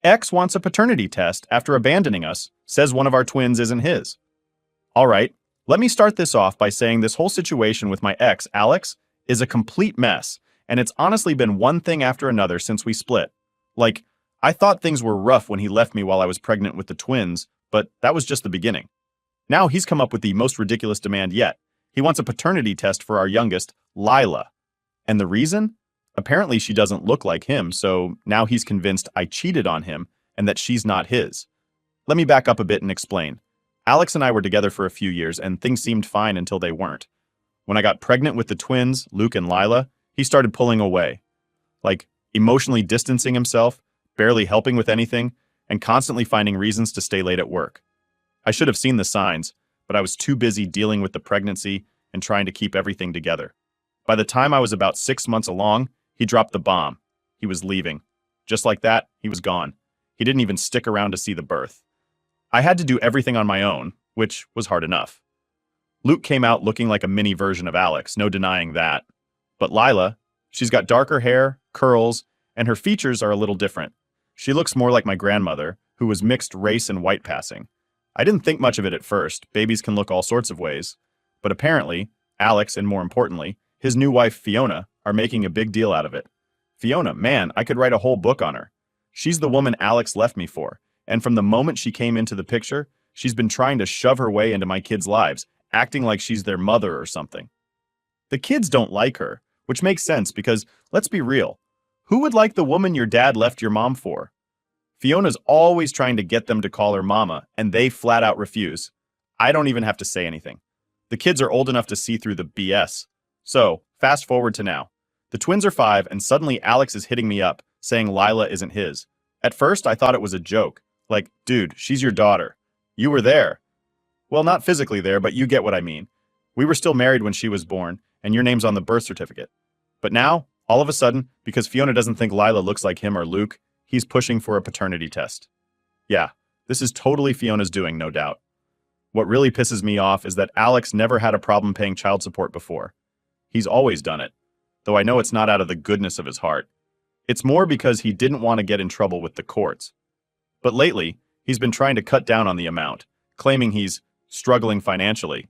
X wants a paternity test after abandoning us, says one of our twins isn't his. All right, let me start this off by saying this whole situation with my ex, Alex, is a complete mess, and it's honestly been one thing after another since we split. Like, I thought things were rough when he left me while I was pregnant with the twins, but that was just the beginning. Now he's come up with the most ridiculous demand yet. He wants a paternity test for our youngest, Lila. And the reason? Apparently she doesn't look like him, so now he's convinced I cheated on him and that she's not his. Let me back up a bit and explain. Alex and I were together for a few years and things seemed fine until they weren't. When I got pregnant with the twins, Luke and Lila, he started pulling away. Like, emotionally distancing himself, barely helping with anything, and constantly finding reasons to stay late at work. I should have seen the signs, but I was too busy dealing with the pregnancy and trying to keep everything together. By the time I was about 6 months along, he dropped the bomb. He was leaving. Just like that, he was gone. He didn't even stick around to see the birth. I had to do everything on my own, which was hard enough. Luke came out looking like a mini version of Alex, no denying that. But Lila, she's got darker hair, curls, and her features are a little different. She looks more like my grandmother, who was mixed race and white passing. I didn't think much of it at first. Babies can look all sorts of ways. But apparently, Alex, and more importantly, his new wife Fiona, are making a big deal out of it. Fiona, man, I could write a whole book on her. She's the woman Alex left me for, and from the moment she came into the picture, she's been trying to shove her way into my kids' lives, acting like she's their mother or something. The kids don't like her, which makes sense because, let's be real, who would like the woman your dad left your mom for? Fiona's always trying to get them to call her mama, and they flat out refuse. I don't even have to say anything. The kids are old enough to see through the BS. So, fast forward to now. The twins are 5, and suddenly Alex is hitting me up, saying Lila isn't his. At first, I thought it was a joke. Like, dude, she's your daughter. You were there. Well, not physically there, but you get what I mean. We were still married when she was born, and your name's on the birth certificate. But now, all of a sudden, because Fiona doesn't think Lila looks like him or Luke, he's pushing for a paternity test. Yeah, this is totally Fiona's doing, no doubt. What really pisses me off is that Alex never had a problem paying child support before. He's always done it, though I know it's not out of the goodness of his heart. It's more because he didn't want to get in trouble with the courts. But lately, he's been trying to cut down on the amount, claiming he's struggling financially.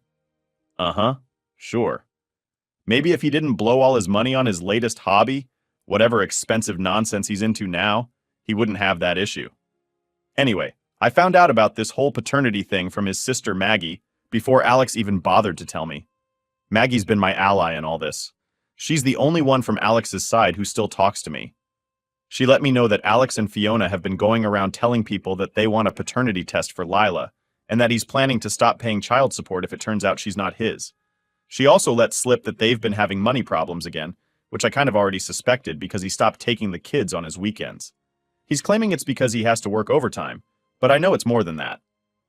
Uh-huh, sure. Maybe if he didn't blow all his money on his latest hobby, whatever expensive nonsense he's into now, he wouldn't have that issue. Anyway, I found out about this whole paternity thing from his sister Maggie before Alex even bothered to tell me. Maggie's been my ally in all this. She's the only one from Alex's side who still talks to me. She let me know that Alex and Fiona have been going around telling people that they want a paternity test for Lila, and that he's planning to stop paying child support if it turns out she's not his. She also let slip that they've been having money problems again, which I kind of already suspected because he stopped taking the kids on his weekends. He's claiming it's because he has to work overtime, but I know it's more than that.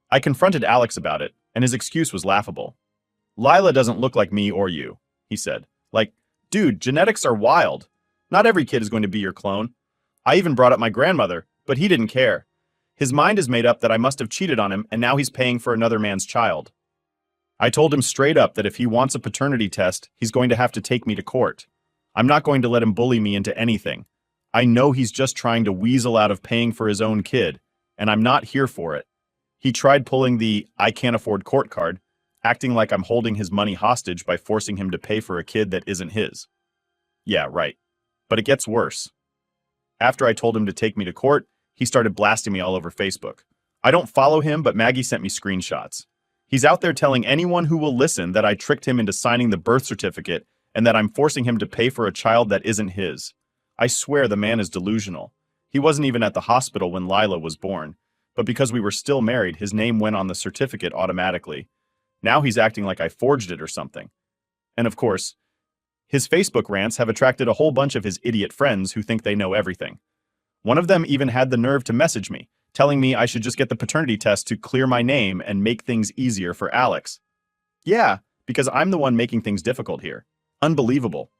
I confronted Alex about it, and his excuse was laughable. Lila doesn't look like me or you, he said. Like, dude, genetics are wild. Not every kid is going to be your clone. I even brought up my grandmother, but he didn't care. His mind is made up that I must have cheated on him, and now he's paying for another man's child. I told him straight up that if he wants a paternity test, he's going to have to take me to court. I'm not going to let him bully me into anything. I know he's just trying to weasel out of paying for his own kid, and I'm not here for it. He tried pulling the I can't afford court card, acting like I'm holding his money hostage by forcing him to pay for a kid that isn't his. Yeah, right. But it gets worse. After I told him to take me to court, he started blasting me all over Facebook. I don't follow him, but Maggie sent me screenshots. He's out there telling anyone who will listen that I tricked him into signing the birth certificate and that I'm forcing him to pay for a child that isn't his. I swear the man is delusional. He wasn't even at the hospital when Lila was born, but because we were still married, his name went on the certificate automatically. Now he's acting like I forged it or something. And of course, his Facebook rants have attracted a whole bunch of his idiot friends who think they know everything. One of them even had the nerve to message me, telling me I should just get the paternity test to clear my name and make things easier for Alex. Yeah, because I'm the one making things difficult here. Unbelievable.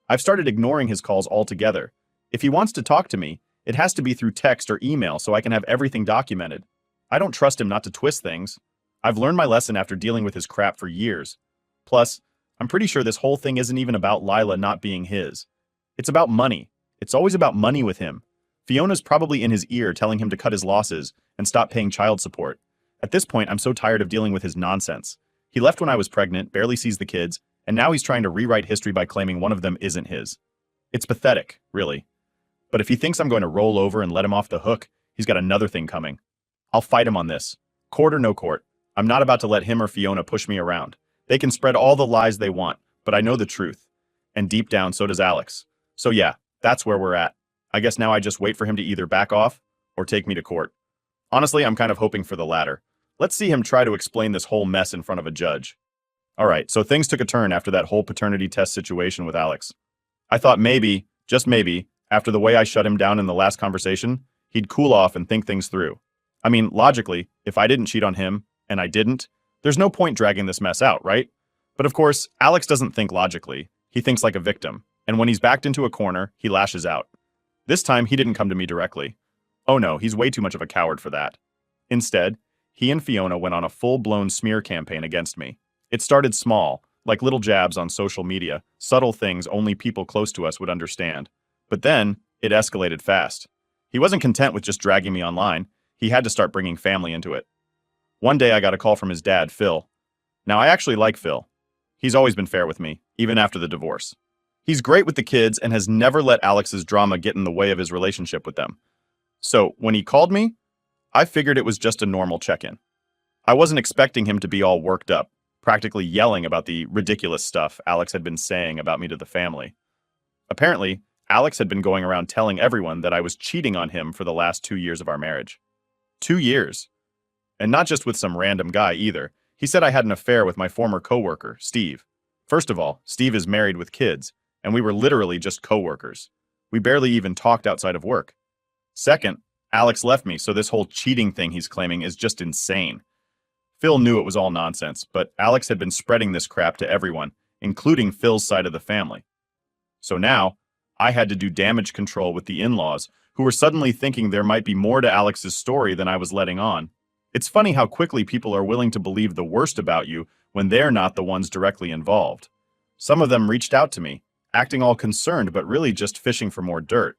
I've started ignoring his calls altogether. If he wants to talk to me, it has to be through text or email so I can have everything documented. I don't trust him not to twist things. I've learned my lesson after dealing with his crap for years. Plus, I'm pretty sure this whole thing isn't even about Lila not being his. It's about money. It's always about money with him. Fiona's probably in his ear telling him to cut his losses and stop paying child support. At this point, I'm so tired of dealing with his nonsense. He left when I was pregnant, barely sees the kids, and now he's trying to rewrite history by claiming one of them isn't his. It's pathetic, really. But if he thinks I'm going to roll over and let him off the hook, he's got another thing coming. I'll fight him on this. Court or no court, I'm not about to let him or Fiona push me around. They can spread all the lies they want, but I know the truth. And deep down, so does Alex. So yeah, that's where we're at. I guess now I just wait for him to either back off or take me to court. Honestly, I'm kind of hoping for the latter. Let's see him try to explain this whole mess in front of a judge. Alright, so things took a turn after that whole paternity test situation with Alex. I thought maybe, just maybe, after the way I shut him down in the last conversation, he'd cool off and think things through. I mean, logically, if I didn't cheat on him, and I didn't, there's no point dragging this mess out, right? But of course, Alex doesn't think logically. He thinks like a victim, and when he's backed into a corner, he lashes out. This time, he didn't come to me directly. Oh no, he's way too much of a coward for that. Instead, he and Fiona went on a full-blown smear campaign against me. It started small, like little jabs on social media, subtle things only people close to us would understand. But then, it escalated fast. He wasn't content with just dragging me online. He had to start bringing family into it. One day I got a call from his dad, Phil. Now, I actually like Phil. He's always been fair with me, even after the divorce. He's great with the kids and has never let Alex's drama get in the way of his relationship with them. So, when he called me, I figured it was just a normal check-in. I wasn't expecting him to be all worked up, practically yelling about the ridiculous stuff Alex had been saying about me to the family. Apparently, Alex had been going around telling everyone that I was cheating on him for the last 2 years of our marriage. 2 years. And not just with some random guy either. He said I had an affair with my former coworker, Steve. First of all, Steve is married with kids, and we were literally just coworkers. We barely even talked outside of work. Second, Alex left me, so this whole cheating thing he's claiming is just insane. Phil knew it was all nonsense, but Alex had been spreading this crap to everyone, including Phil's side of the family. So now, I had to do damage control with the in-laws, who were suddenly thinking there might be more to Alex's story than I was letting on. It's funny how quickly people are willing to believe the worst about you when they're not the ones directly involved. Some of them reached out to me, acting all concerned but really just fishing for more dirt.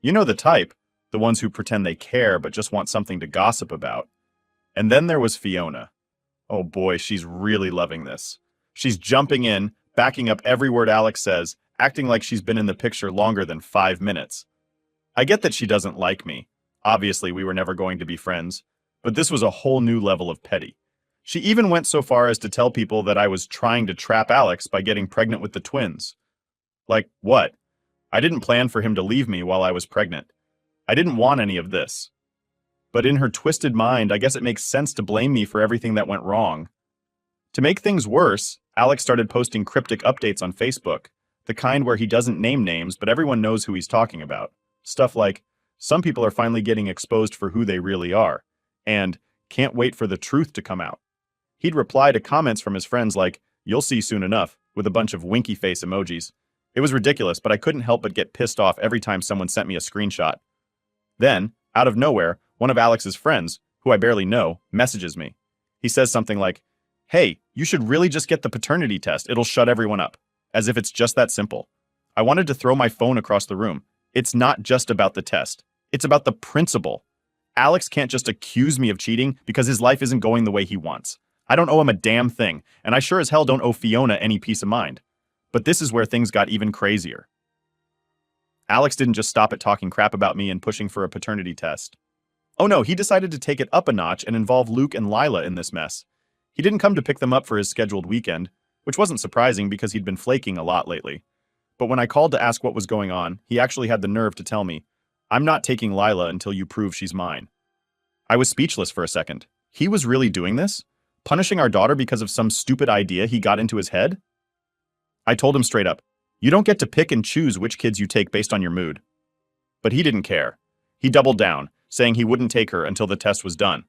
You know the type, the ones who pretend they care but just want something to gossip about. And then there was Fiona. Oh boy, she's really loving this. She's jumping in, backing up every word Alex says, acting like she's been in the picture longer than 5 minutes. I get that she doesn't like me. Obviously, we were never going to be friends. But this was a whole new level of petty. She even went so far as to tell people that I was trying to trap Alex by getting pregnant with the twins. Like, what? I didn't plan for him to leave me while I was pregnant. I didn't want any of this. But in her twisted mind, I guess it makes sense to blame me for everything that went wrong. To make things worse, Alex started posting cryptic updates on Facebook, the kind where he doesn't name names, but everyone knows who he's talking about. Stuff like, some people are finally getting exposed for who they really are, and can't wait for the truth to come out. He'd reply to comments from his friends like, "You'll see soon enough," with a bunch of winky face emojis. It was ridiculous, but I couldn't help but get pissed off every time someone sent me a screenshot. Then, out of nowhere, one of Alex's friends, who I barely know, messages me. He says something like, "Hey, you should really just get the paternity test. It'll shut everyone up." As if it's just that simple. I wanted to throw my phone across the room. It's not just about the test. It's about the principle. Alex can't just accuse me of cheating because his life isn't going the way he wants. I don't owe him a damn thing, and I sure as hell don't owe Fiona any peace of mind. But this is where things got even crazier. Alex didn't just stop at talking crap about me and pushing for a paternity test. Oh no, he decided to take it up a notch and involve Luke and Lila in this mess. He didn't come to pick them up for his scheduled weekend, which wasn't surprising because he'd been flaking a lot lately. But when I called to ask what was going on, he actually had the nerve to tell me, "I'm not taking Lila until you prove she's mine." I was speechless for a second. He was really doing this? Punishing our daughter because of some stupid idea he got into his head? I told him straight up, "You don't get to pick and choose which kids you take based on your mood." But he didn't care. He doubled down, saying he wouldn't take her until the test was done.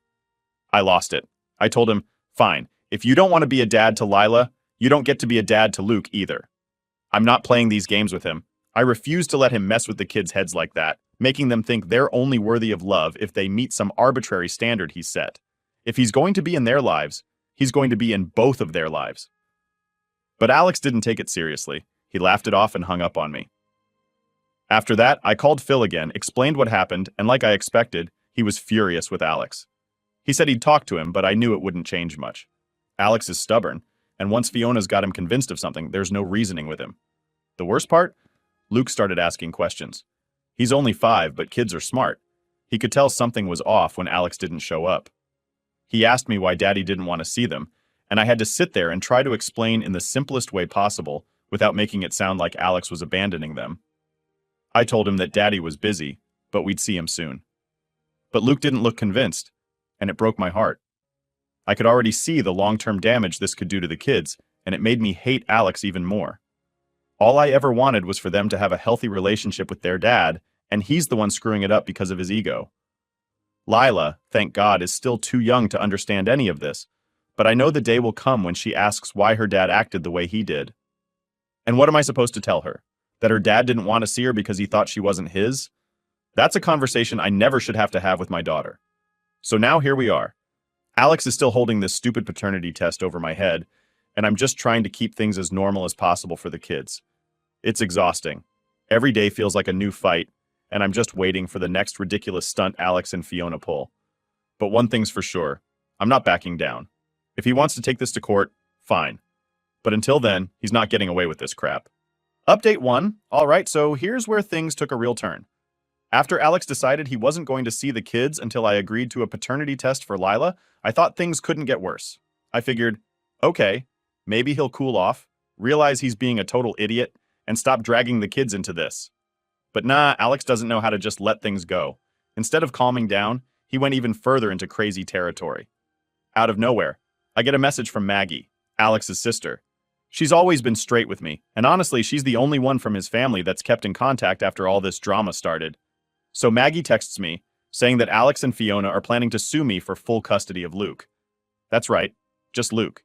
I lost it. I told him, "Fine, if you don't want to be a dad to Lila, you don't get to be a dad to Luke either." I'm not playing these games with him. I refuse to let him mess with the kids' heads like that, making them think they're only worthy of love if they meet some arbitrary standard he's set. If he's going to be in their lives, he's going to be in both of their lives. But Alex didn't take it seriously. He laughed it off and hung up on me. After that, I called Phil again, explained what happened, and like I expected, he was furious with Alex. He said he'd talk to him, but I knew it wouldn't change much. Alex is stubborn, and once Fiona's got him convinced of something, there's no reasoning with him. The worst part? Luke started asking questions. He's only 5, but kids are smart. He could tell something was off when Alex didn't show up. He asked me why Daddy didn't want to see them, and I had to sit there and try to explain in the simplest way possible without making it sound like Alex was abandoning them. I told him that Daddy was busy, but we'd see him soon. But Luke didn't look convinced, and it broke my heart. I could already see the long-term damage this could do to the kids, and it made me hate Alex even more. All I ever wanted was for them to have a healthy relationship with their dad, and he's the one screwing it up because of his ego. Lila, thank God, is still too young to understand any of this, but I know the day will come when she asks why her dad acted the way he did. And what am I supposed to tell her? That her dad didn't want to see her because he thought she wasn't his? That's a conversation I never should have to have with my daughter. So now here we are. Alex is still holding this stupid paternity test over my head, and I'm just trying to keep things as normal as possible for the kids. It's exhausting. Every day feels like a new fight, and I'm just waiting for the next ridiculous stunt Alex and Fiona pull. But one thing's for sure, I'm not backing down. If he wants to take this to court, fine. But until then, he's not getting away with this crap. Update 1. Alright, so here's where things took a real turn. After Alex decided he wasn't going to see the kids until I agreed to a paternity test for Lila, I thought things couldn't get worse. I figured, okay, maybe he'll cool off, realize he's being a total idiot, and stop dragging the kids into this. But nah, Alex doesn't know how to just let things go. Instead of calming down, he went even further into crazy territory. Out of nowhere, I get a message from Maggie, Alex's sister. She's always been straight with me, and honestly, she's the only one from his family that's kept in contact after all this drama started. So Maggie texts me, saying that Alex and Fiona are planning to sue me for full custody of Luke. That's right, just Luke.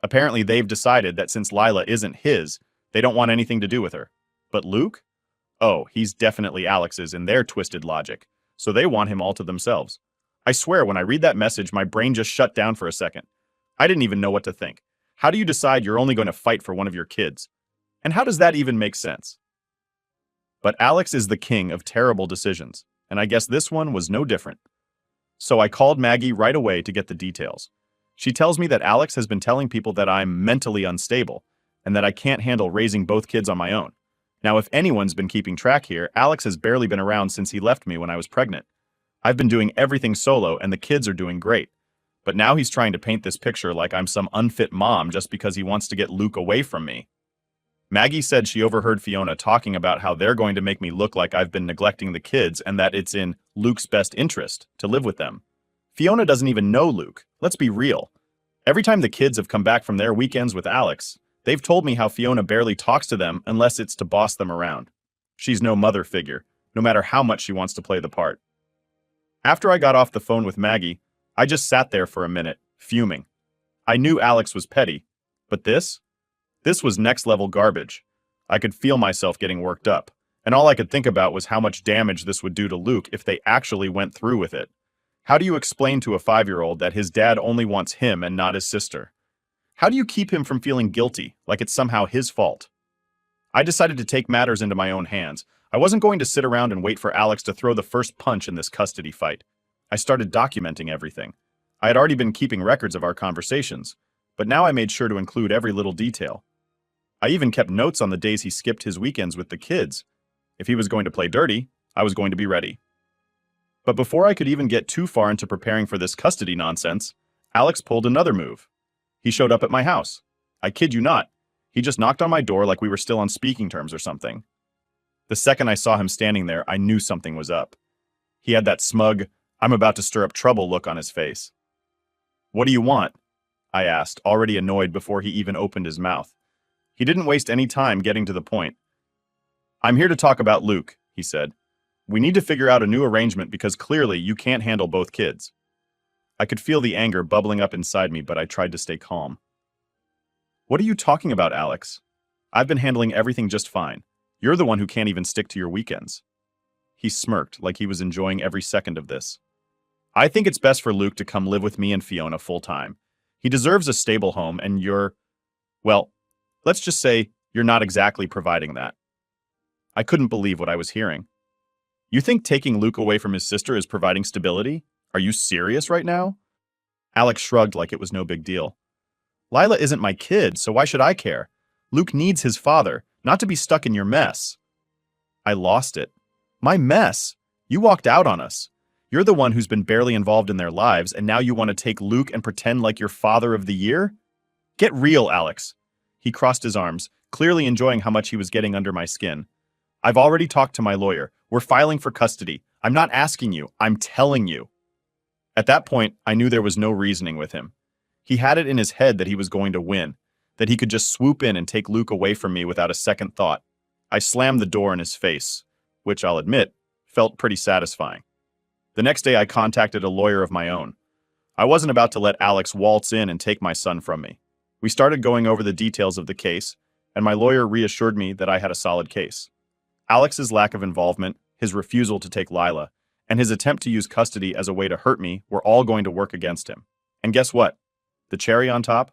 Apparently they've decided that since Lila isn't his, they don't want anything to do with her. But Luke? Oh, he's definitely Alex's in their twisted logic, so they want him all to themselves. I swear when I read that message, my brain just shut down for a second. I didn't even know what to think. How do you decide you're only going to fight for one of your kids? And how does that even make sense? But Alex is the king of terrible decisions, and I guess this one was no different. So I called Maggie right away to get the details. She tells me that Alex has been telling people that I'm mentally unstable, and that I can't handle raising both kids on my own. Now, if anyone's been keeping track here, Alex has barely been around since he left me when I was pregnant. I've been doing everything solo, and the kids are doing great. But now he's trying to paint this picture like I'm some unfit mom just because he wants to get Luke away from me. Maggie said she overheard Fiona talking about how they're going to make me look like I've been neglecting the kids and that it's in Luke's best interest to live with them. Fiona doesn't even know Luke. Let's be real. Every time the kids have come back from their weekends with Alex, they've told me how Fiona barely talks to them unless it's to boss them around. She's no mother figure, no matter how much she wants to play the part. After I got off the phone with Maggie, I just sat there for a minute, fuming. I knew Alex was petty, but this was next-level garbage. I could feel myself getting worked up, and all I could think about was how much damage this would do to Luke if they actually went through with it. How do you explain to a 5-year-old that his dad only wants him and not his sister? How do you keep him from feeling guilty, like it's somehow his fault? I decided to take matters into my own hands. I wasn't going to sit around and wait for Alex to throw the first punch in this custody fight. I started documenting everything. I had already been keeping records of our conversations, but now I made sure to include every little detail. I even kept notes on the days he skipped his weekends with the kids. If he was going to play dirty, I was going to be ready. But before I could even get too far into preparing for this custody nonsense, Alex pulled another move. He showed up at my house. I kid you not. He just knocked on my door like we were still on speaking terms or something. The second I saw him standing there, I knew something was up. He had that smug, I'm about to stir up trouble look on his face. What do you want? I asked, already annoyed before he even opened his mouth. He didn't waste any time getting to the point. I'm here to talk about Luke, he said. We need to figure out a new arrangement because clearly you can't handle both kids. I could feel the anger bubbling up inside me, but I tried to stay calm. What are you talking about, Alex? I've been handling everything just fine. You're the one who can't even stick to your weekends. He smirked like he was enjoying every second of this. I think it's best for Luke to come live with me and Fiona full-time. He deserves a stable home, and well, let's just say you're not exactly providing that. I couldn't believe what I was hearing. You think taking Luke away from his sister is providing stability? Are you serious right now? Alex shrugged like it was no big deal. Lila isn't my kid, so why should I care? Luke needs his father, not to be stuck in your mess. I lost it. My mess? You walked out on us. You're the one who's been barely involved in their lives, and now you want to take Luke and pretend like you're father of the year? Get real, Alex. He crossed his arms, clearly enjoying how much he was getting under my skin. I've already talked to my lawyer. We're filing for custody. I'm not asking you. I'm telling you. At that point, I knew there was no reasoning with him. He had it in his head that he was going to win, that he could just swoop in and take Luke away from me without a second thought. I slammed the door in his face, which I'll admit, felt pretty satisfying. The next day I contacted a lawyer of my own. I wasn't about to let Alex waltz in and take my son from me. We started going over the details of the case, and my lawyer reassured me that I had a solid case. Alex's lack of involvement, his refusal to take Lila, and his attempt to use custody as a way to hurt me were all going to work against him. And guess what? The cherry on top?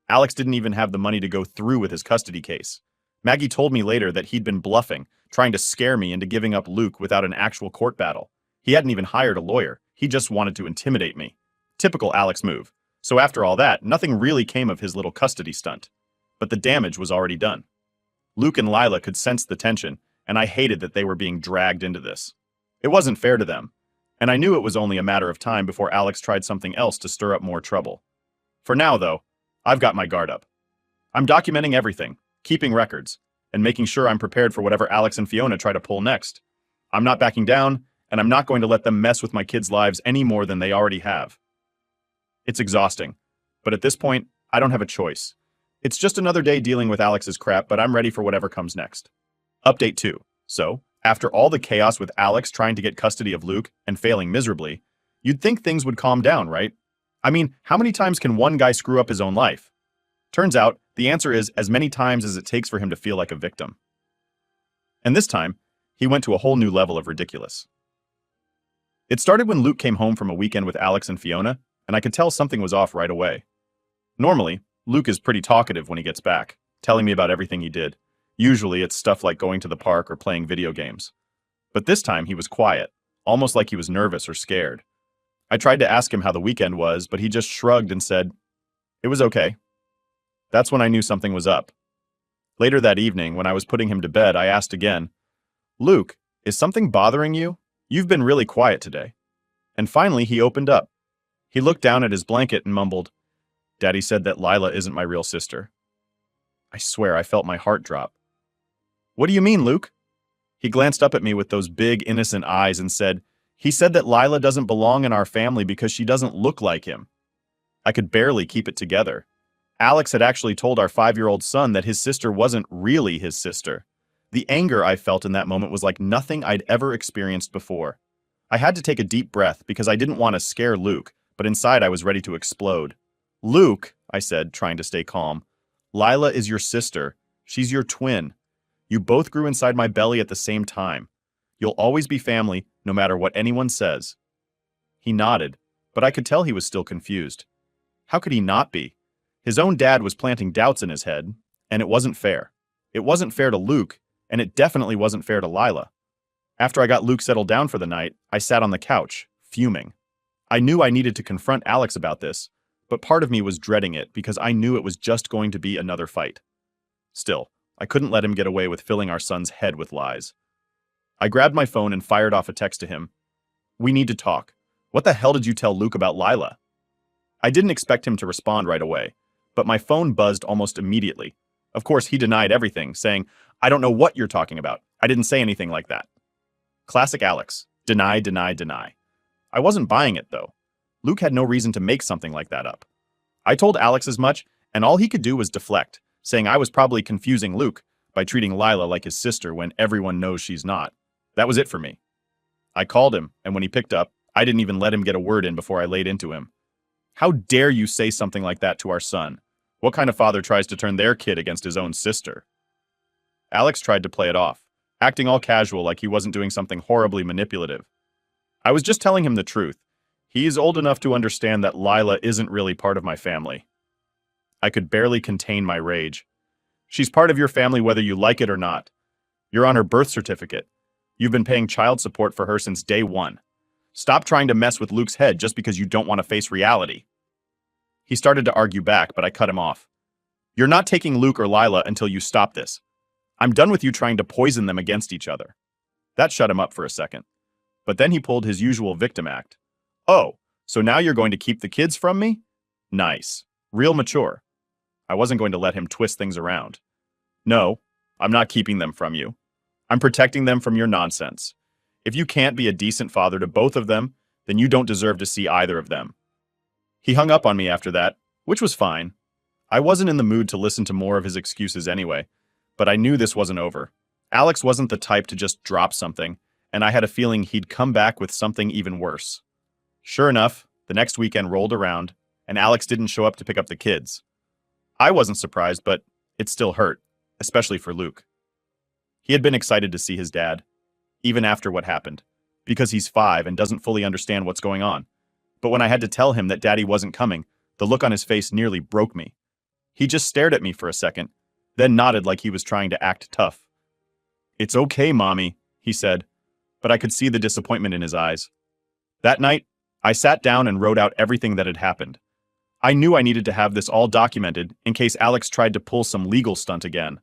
Alex didn't even have the money to go through with his custody case. Maggie told me later that he'd been bluffing, trying to scare me into giving up Luke without an actual court battle. He hadn't even hired a lawyer. He just wanted to intimidate me. Typical Alex move. So after all that, nothing really came of his little custody stunt. But the damage was already done. Luke and Lila could sense the tension, and I hated that they were being dragged into this. It wasn't fair to them, and I knew it was only a matter of time before Alex tried something else to stir up more trouble. For now, though, I've got my guard up. I'm documenting everything, keeping records, and making sure I'm prepared for whatever Alex and Fiona try to pull next. I'm not backing down, and I'm not going to let them mess with my kids' lives any more than they already have. It's exhausting, but at this point, I don't have a choice. It's just another day dealing with Alex's crap, but I'm ready for whatever comes next. Update 2. So, after all the chaos with Alex trying to get custody of Luke and failing miserably, you'd think things would calm down, right? I mean, how many times can one guy screw up his own life? Turns out, the answer is as many times as it takes for him to feel like a victim. And this time, he went to a whole new level of ridiculous. It started when Luke came home from a weekend with Alex and Fiona, and I could tell something was off right away. Normally, Luke is pretty talkative when he gets back, telling me about everything he did. Usually it's stuff like going to the park or playing video games. But this time he was quiet, almost like he was nervous or scared. I tried to ask him how the weekend was, but he just shrugged and said, "It was okay." That's when I knew something was up. Later that evening, when I was putting him to bed, I asked again, "Luke, is something bothering you? You've been really quiet today." And finally he opened up. He looked down at his blanket and mumbled, "Daddy said that Lila isn't my real sister." I swear I felt my heart drop. "What do you mean, Luke?" He glanced up at me with those big, innocent eyes and said, "He said that Lila doesn't belong in our family because she doesn't look like him." I could barely keep it together. Alex had actually told our 5-year-old son that his sister wasn't really his sister. The anger I felt in that moment was like nothing I'd ever experienced before. I had to take a deep breath because I didn't want to scare Luke, but inside I was ready to explode. "Luke," I said, trying to stay calm, "Lila is your sister. She's your twin. You both grew inside my belly at the same time. You'll always be family, no matter what anyone says." He nodded, but I could tell he was still confused. How could he not be? His own dad was planting doubts in his head, and it wasn't fair. It wasn't fair to Luke, and it definitely wasn't fair to Lila. After I got Luke settled down for the night, I sat on the couch, fuming. I knew I needed to confront Alex about this, but part of me was dreading it because I knew it was just going to be another fight. Still, I couldn't let him get away with filling our son's head with lies. I grabbed my phone and fired off a text to him. "We need to talk. What the hell did you tell Luke about Lila?" I didn't expect him to respond right away, but my phone buzzed almost immediately. Of course, he denied everything, saying, "I don't know what you're talking about. I didn't say anything like that." Classic Alex. Deny, deny, deny. I wasn't buying it, though. Luke had no reason to make something like that up. I told Alex as much, and all he could do was deflect, saying I was probably confusing Luke by treating Lila like his sister when everyone knows she's not. That was it for me. I called him, and when he picked up, I didn't even let him get a word in before I laid into him. "How dare you say something like that to our son? What kind of father tries to turn their kid against his own sister?" Alex tried to play it off, acting all casual like he wasn't doing something horribly manipulative. I was just telling him the truth. He's old enough to understand that Lila isn't really part of my family. I could barely contain my rage. "She's part of your family whether you like it or not. You're on her birth certificate. You've been paying child support for her since day one. Stop trying to mess with Luke's head just because you don't want to face reality. He started to argue back, but I cut him off. You're not taking Luke or Lila until you stop this. I'm done with you trying to poison them against each other. That shut him up for a second. But then he pulled his usual victim act. Oh, so now you're going to keep the kids from me? Nice. Real mature. I wasn't going to let him twist things around. No, I'm not keeping them from you. I'm protecting them from your nonsense. If you can't be a decent father to both of them, then you don't deserve to see either of them. He hung up on me after that, which was fine. I wasn't in the mood to listen to more of his excuses anyway, but I knew this wasn't over. Alex wasn't the type to just drop something, and I had a feeling he'd come back with something even worse. Sure enough, the next weekend rolled around, and Alex didn't show up to pick up the kids. I wasn't surprised, but it still hurt, especially for Luke. He had been excited to see his dad, even after what happened, because he's 5 and doesn't fully understand what's going on. But when I had to tell him that Daddy wasn't coming, the look on his face nearly broke me. He just stared at me for a second, then nodded like he was trying to act tough. "It's okay, Mommy," he said, but I could see the disappointment in his eyes. That night, I sat down and wrote out everything that had happened. I knew I needed to have this all documented in case Alex tried to pull some legal stunt again.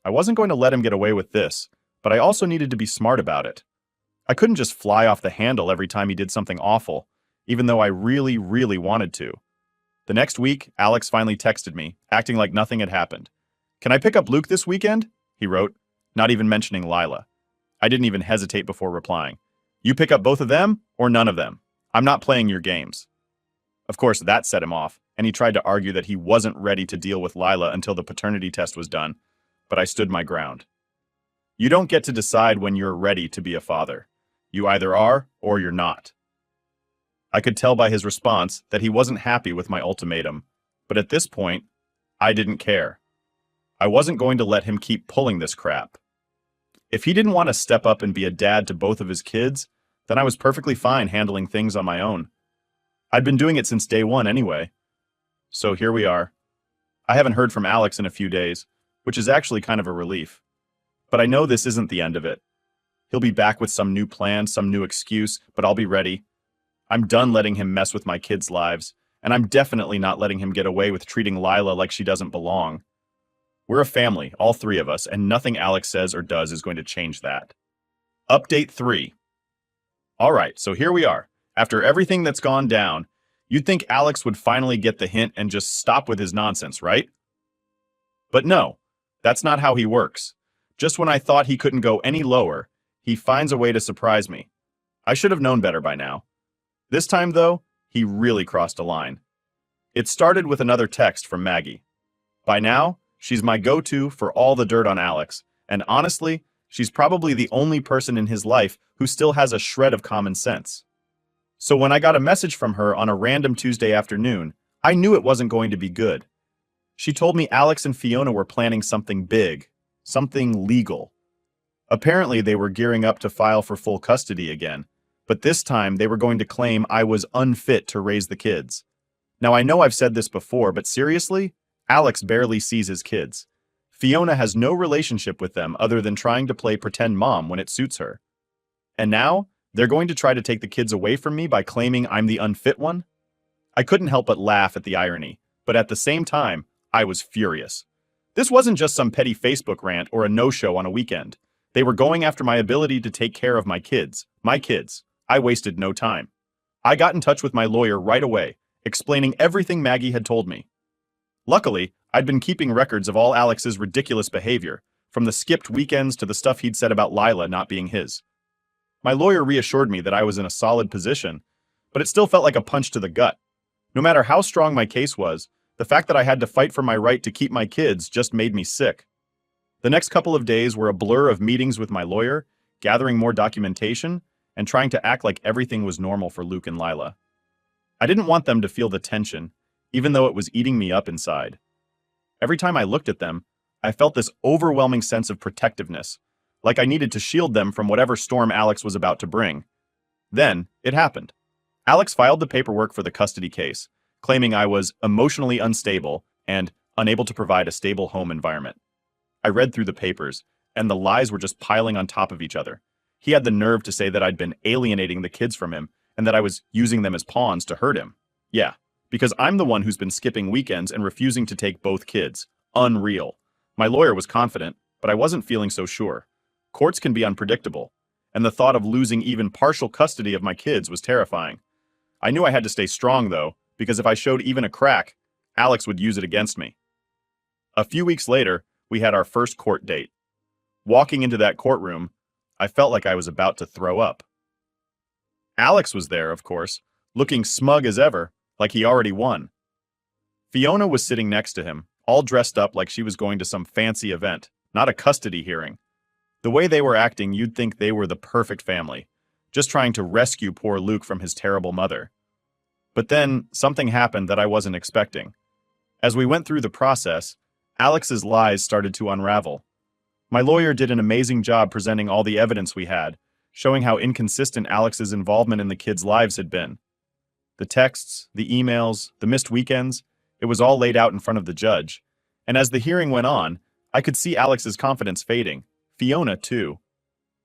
I wasn't going to let him get away with this, but I also needed to be smart about it. I couldn't just fly off the handle every time he did something awful, even though I really, really wanted to. The next week, Alex finally texted me, acting like nothing had happened. "Can I pick up Luke this weekend?" he wrote, not even mentioning Lila. I didn't even hesitate before replying. "You pick up both of them, or none of them. I'm not playing your games." Of course, that set him off, and he tried to argue that he wasn't ready to deal with Lila until the paternity test was done, but I stood my ground. You don't get to decide when you're ready to be a father. You either are, or you're not. I could tell by his response that he wasn't happy with my ultimatum, but at this point, I didn't care. I wasn't going to let him keep pulling this crap. If he didn't want to step up and be a dad to both of his kids, then I was perfectly fine handling things on my own. I'd been doing it since day one anyway. So here we are. I haven't heard from Alex in a few days, which is actually kind of a relief. But I know this isn't the end of it. He'll be back with some new plan, some new excuse, but I'll be ready. I'm done letting him mess with my kids' lives, and I'm definitely not letting him get away with treating Lila like she doesn't belong. We're a family, all 3 of us, and nothing Alex says or does is going to change that. Update 3. All right, so here we are. After everything that's gone down, you'd think Alex would finally get the hint and just stop with his nonsense, right? But no, that's not how he works. Just when I thought he couldn't go any lower, he finds a way to surprise me. I should have known better by now. This time, though, he really crossed a line. It started with another text from Maggie. By now, she's my go-to for all the dirt on Alex, and honestly, she's probably the only person in his life who still has a shred of common sense. So when I got a message from her on a random Tuesday afternoon, I knew it wasn't going to be good. She told me Alex and Fiona were planning something big, something legal. Apparently, they were gearing up to file for full custody again, but this time they were going to claim I was unfit to raise the kids. Now, I know I've said this before, but seriously, Alex barely sees his kids. Fiona has no relationship with them other than trying to play pretend mom when it suits her. And now, they're going to try to take the kids away from me by claiming I'm the unfit one? I couldn't help but laugh at the irony, but at the same time, I was furious. This wasn't just some petty Facebook rant or a no-show on a weekend. They were going after my ability to take care of my kids. My kids. I wasted no time. I got in touch with my lawyer right away, explaining everything Maggie had told me. Luckily, I'd been keeping records of all Alex's ridiculous behavior, from the skipped weekends to the stuff he'd said about Lila not being his. My lawyer reassured me that I was in a solid position, but it still felt like a punch to the gut. No matter how strong my case was, the fact that I had to fight for my right to keep my kids just made me sick. The next couple of days were a blur of meetings with my lawyer, gathering more documentation, and trying to act like everything was normal for Luke and Lila. I didn't want them to feel the tension, even though it was eating me up inside. Every time I looked at them, I felt this overwhelming sense of protectiveness, like I needed to shield them from whatever storm Alex was about to bring. Then, it happened. Alex filed the paperwork for the custody case, claiming I was emotionally unstable and unable to provide a stable home environment. I read through the papers, and the lies were just piling on top of each other. He had the nerve to say that I'd been alienating the kids from him and that I was using them as pawns to hurt him. Yeah, because I'm the one who's been skipping weekends and refusing to take both kids. Unreal. My lawyer was confident, but I wasn't feeling so sure. Courts can be unpredictable, and the thought of losing even partial custody of my kids was terrifying. I knew I had to stay strong, though, because if I showed even a crack, Alex would use it against me. A few weeks later, we had our first court date. Walking into that courtroom, I felt like I was about to throw up. Alex was there, of course, looking smug as ever, like he already won. Fiona was sitting next to him, all dressed up like she was going to some fancy event, not a custody hearing. The way they were acting, you'd think they were the perfect family, just trying to rescue poor Luke from his terrible mother. But then, something happened that I wasn't expecting. As we went through the process, Alex's lies started to unravel. My lawyer did an amazing job presenting all the evidence we had, showing how inconsistent Alex's involvement in the kids' lives had been. The texts, the emails, the missed weekends, it was all laid out in front of the judge. And as the hearing went on, I could see Alex's confidence fading. Fiona, too.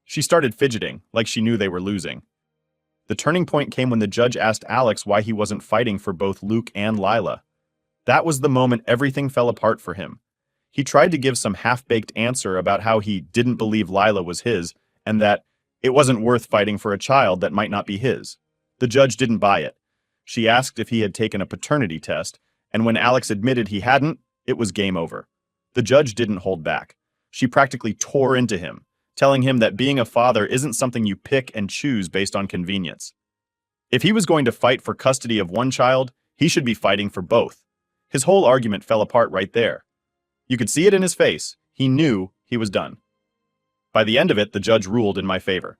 She started fidgeting, like she knew they were losing. The turning point came when the judge asked Alex why he wasn't fighting for both Luke and Lila. That was the moment everything fell apart for him. He tried to give some half-baked answer about how he didn't believe Lila was his, and that it wasn't worth fighting for a child that might not be his. The judge didn't buy it. She asked if he had taken a paternity test, and when Alex admitted he hadn't, it was game over. The judge didn't hold back. She practically tore into him, telling him that being a father isn't something you pick and choose based on convenience. If he was going to fight for custody of one child, he should be fighting for both. His whole argument fell apart right there. You could see it in his face. He knew he was done. By the end of it, the judge ruled in my favor.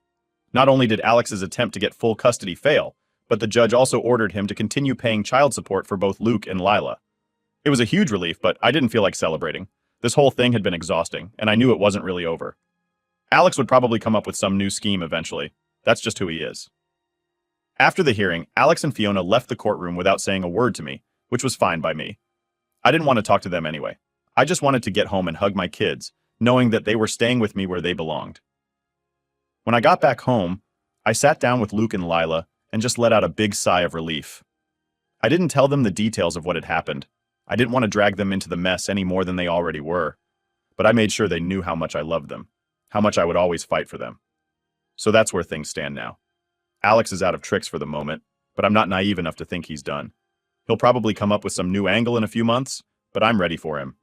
Not only did Alex's attempt to get full custody fail, but the judge also ordered him to continue paying child support for both Luke and Lila. It was a huge relief, but I didn't feel like celebrating. This whole thing had been exhausting, and I knew it wasn't really over. Alex would probably come up with some new scheme eventually. That's just who he is. After the hearing, Alex and Fiona left the courtroom without saying a word to me, which was fine by me. I didn't want to talk to them anyway. I just wanted to get home and hug my kids, knowing that they were staying with me where they belonged. When I got back home, I sat down with Luke and Lila and just let out a big sigh of relief. I didn't tell them the details of what had happened. I didn't want to drag them into the mess any more than they already were. But I made sure they knew how much I loved them, how much I would always fight for them. So that's where things stand now. Alex is out of tricks for the moment, but I'm not naive enough to think he's done. He'll probably come up with some new angle in a few months, but I'm ready for him.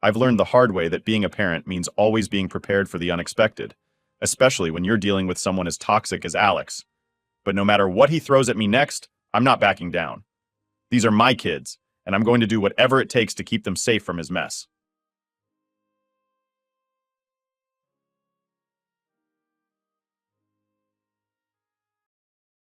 I've learned the hard way that being a parent means always being prepared for the unexpected, especially when you're dealing with someone as toxic as Alex. But no matter what he throws at me next, I'm not backing down. These are my kids, and I'm going to do whatever it takes to keep them safe from his mess.